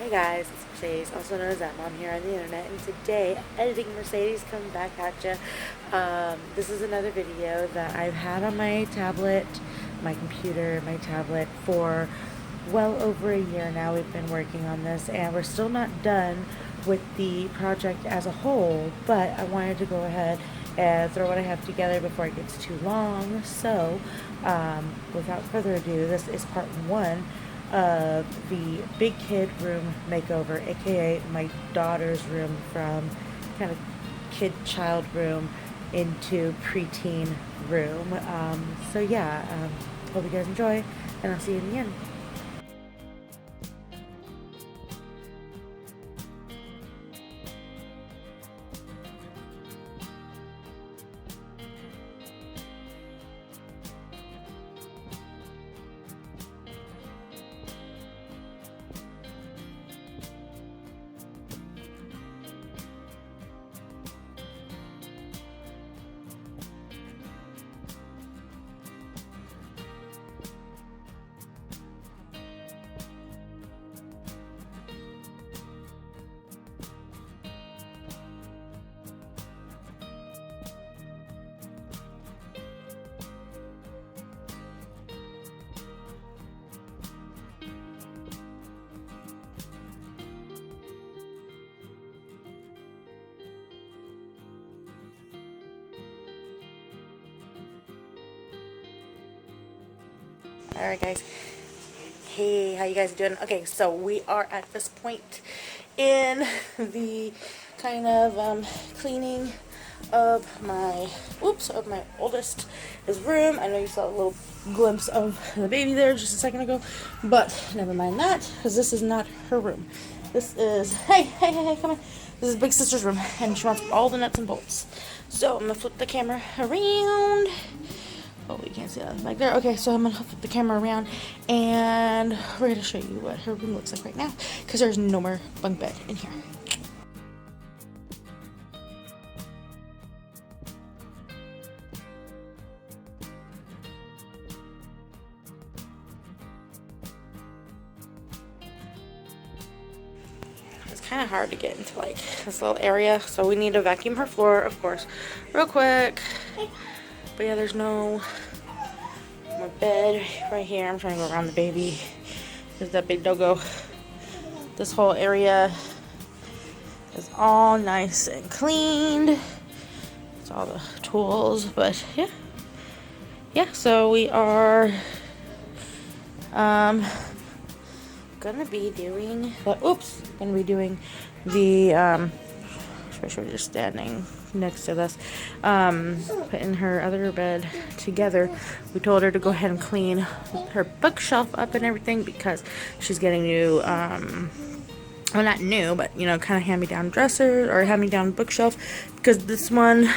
Hey guys, it's Mercedes, also known as that mom here on the internet, and today, editing Mercedes comes back at you. This is another video that I've had on my tablet, my computer, my tablet for well over a year now. We've been working on this, and we're still not done with the project as a whole, but I wanted to go ahead and throw what I have together before it gets too long. So, without further ado, this is part one of the big kid room makeover, aka my daughter's room from kind of kid child room into preteen room. So yeah, hope you guys enjoy, and I'll see you in the end. Alright guys, hey, how you guys doing? Okay, so we are at this point in the kind of cleaning of my oldest room. I know you saw a little glimpse of the baby there just a second ago, but never mind that, because this is not her room. This is, hey, come on. This is big sister's room, and she wants all the nuts and bolts. So I'm gonna flip the camera around. Oh, you can't see that back there. Okay, so I'm gonna flip the camera around, and we're gonna show you what her room looks like right now, because there's no more bunk bed in here. It's kind of hard to get into like this little area, so we need to vacuum her floor, of course, real quick. But yeah, there's no more bed right here. I'm trying to go around the baby. There's that big doggo. This whole area is all nice and cleaned. It's all the tools, but yeah. So we are gonna be doing the especially just standing next to this, putting her other bed together. We told her to go ahead and clean her bookshelf up and everything, because she's getting new, well, not new, but you know, kind of hand-me-down dresser or hand-me-down bookshelf, because this one,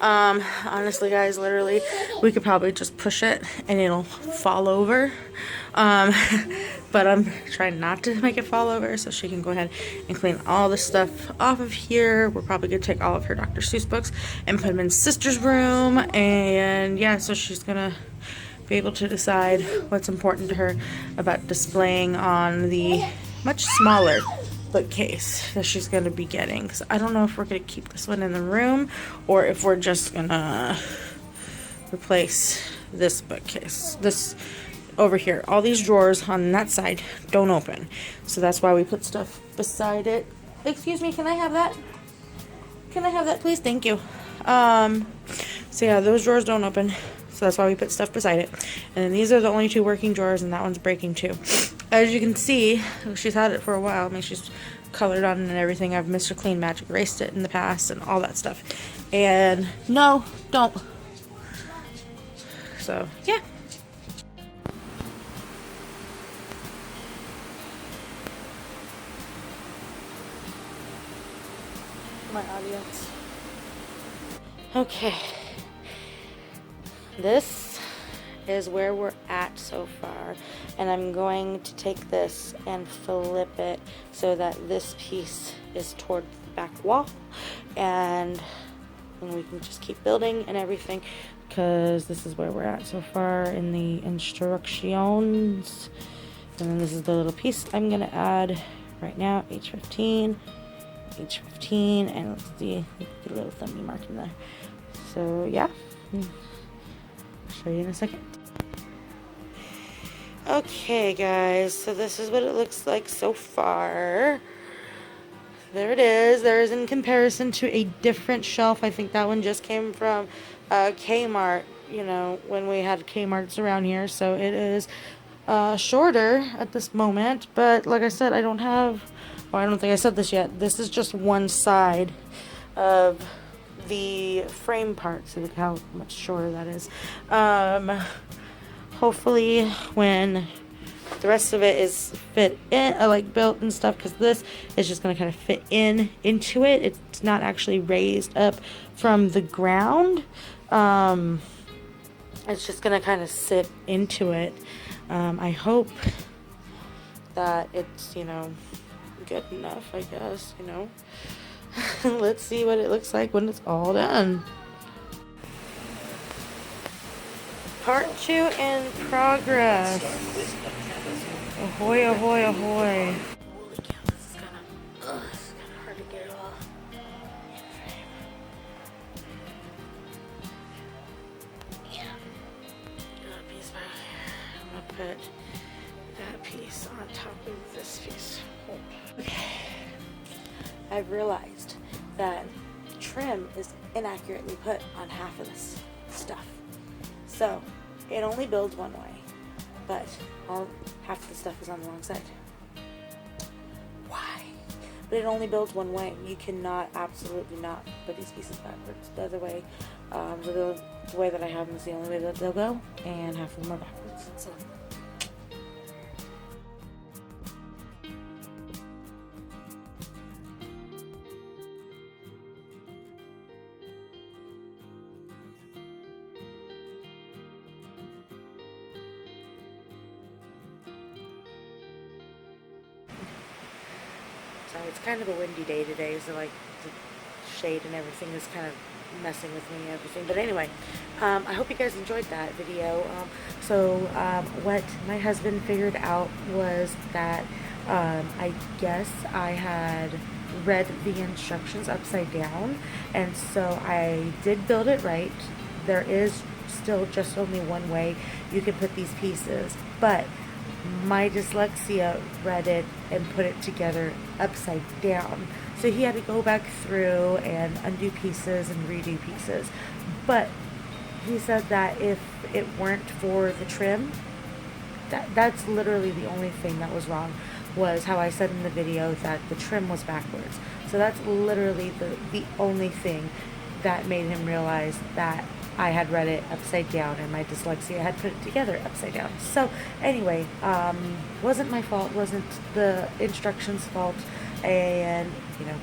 honestly guys, literally we could probably just push it and it'll fall over. But I'm trying not to make it fall over, so she can go ahead and clean all the stuff off of here. We're probably gonna take all of her Dr. Seuss books and put them in sister's room, and yeah, so she's gonna be able to decide what's important to her about displaying on the much smaller bookcase that she's gonna be getting. Because I don't know if we're gonna keep this one in the room or if we're just gonna replace this bookcase. This over here, all these drawers on that side don't open, so that's why we put stuff beside it. Excuse me, can I have that? Can I have that, please? Thank you. So yeah, those drawers don't open, so that's why we put stuff beside it. And then these are the only two working drawers, and that one's breaking too. As you can see, she's had it for a while. I mean, she's colored on and everything. I've Mr. Clean Magic erased it in the past and all that stuff. And no, don't. So yeah. My audience. Okay, this is where we're at so far, and I'm going to take this and flip it so that this piece is toward the back wall, and we can just keep building and everything, because this is where we're at so far in the instructions. And then this is the little piece I'm gonna add right now, H15, H15, and let's see, get a little thumbie mark in there. So yeah, I'll show you in a second. Okay guys, so this is what it looks like so far. There it is. There is in comparison to a different shelf. I think that one just came from Kmart, you know, when we had Kmarts around here. So it is shorter at this moment. But like I said, I don't have, well, I don't think I said this yet. This is just one side of the frame part. So look how much shorter that is. Hopefully when the rest of it is fit in, like built and stuff, because this is just going to kind of fit into it. It's not actually raised up from the ground. It's just going to kind of sit into it. I hope that it's, you know, good enough, I guess, you know. Let's see what it looks like when it's all done. Part 2 in progress. Ahoy, ahoy, ahoy. Holy cow, this is kind of hard to get it all in frame. Yeah. Got a piece back here. I'm going to put that piece on top of this piece. Okay. I've realized that trim is inaccurately put on half of this stuff. So, it only builds one way, but half the stuff is on the wrong side. Why? But it only builds one way. You cannot, absolutely not, put these pieces backwards. The other way, the way that I have them is the only way that they'll go, and half of them are backwards. So. It's kind of a windy day today, so like the shade and everything is kind of messing with me and everything. But anyway, I hope you guys enjoyed that video. What my husband figured out was that I guess I had read the instructions upside down, and so I did build it right. There is still just only one way you can put these pieces, but my dyslexia read it and put it together upside down. So he had to go back through and undo pieces and redo pieces. But he said that if it weren't for the trim, that's literally the only thing that was wrong, was how I said in the video that the trim was backwards. So that's literally the only thing that made him realize that I had read it upside down and my dyslexia had put it together upside down. So anyway, wasn't my fault, wasn't the instructions' fault, and you know,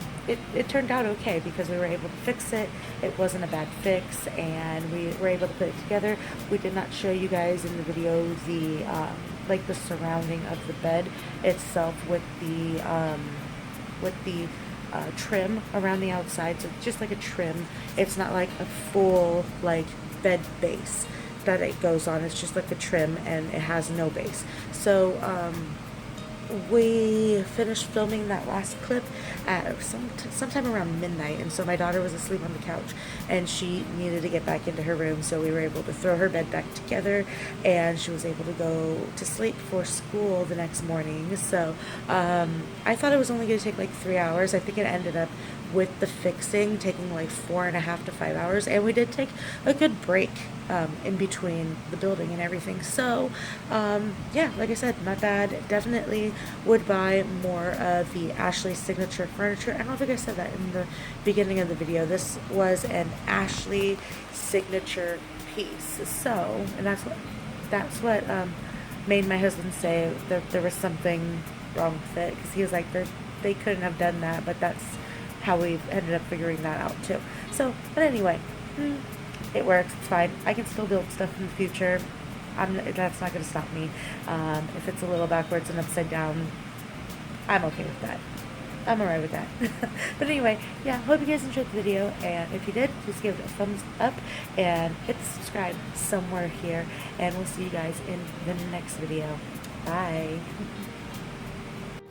it turned out okay because we were able to fix it. It wasn't a bad fix, and we were able to put it together. We did not show you guys in the video the like the surrounding of the bed itself with the trim around the outside, so just like a trim. It's not like a full like bed base that it goes on. It's just like a trim, and it has no base. So we finished filming that last clip at sometime around midnight, and so my daughter was asleep on the couch and she needed to get back into her room, so we were able to throw her bed back together and she was able to go to sleep for school the next morning. So I thought it was only going to take like 3 hours. I think it ended up, with the fixing, taking like 4.5 to 5 hours, and we did take a good break in between the building and everything. So yeah, like I said, not bad. Definitely would buy more of the Ashley signature furniture. I don't think I said that in the beginning of the video. This was an Ashley signature piece. So, and that's what made my husband say that there was something wrong with it, because he was like, they couldn't have done that, but that's how we ended up figuring that out too. So, but anyway, it works. It's fine. I can still build stuff in the future. That's not going to stop me. If it's a little backwards and upside down, I'm okay with that. I'm alright with that. But anyway, yeah, hope you guys enjoyed the video, and if you did, please give it a thumbs up and hit subscribe somewhere here, and we'll see you guys in the next video. Bye.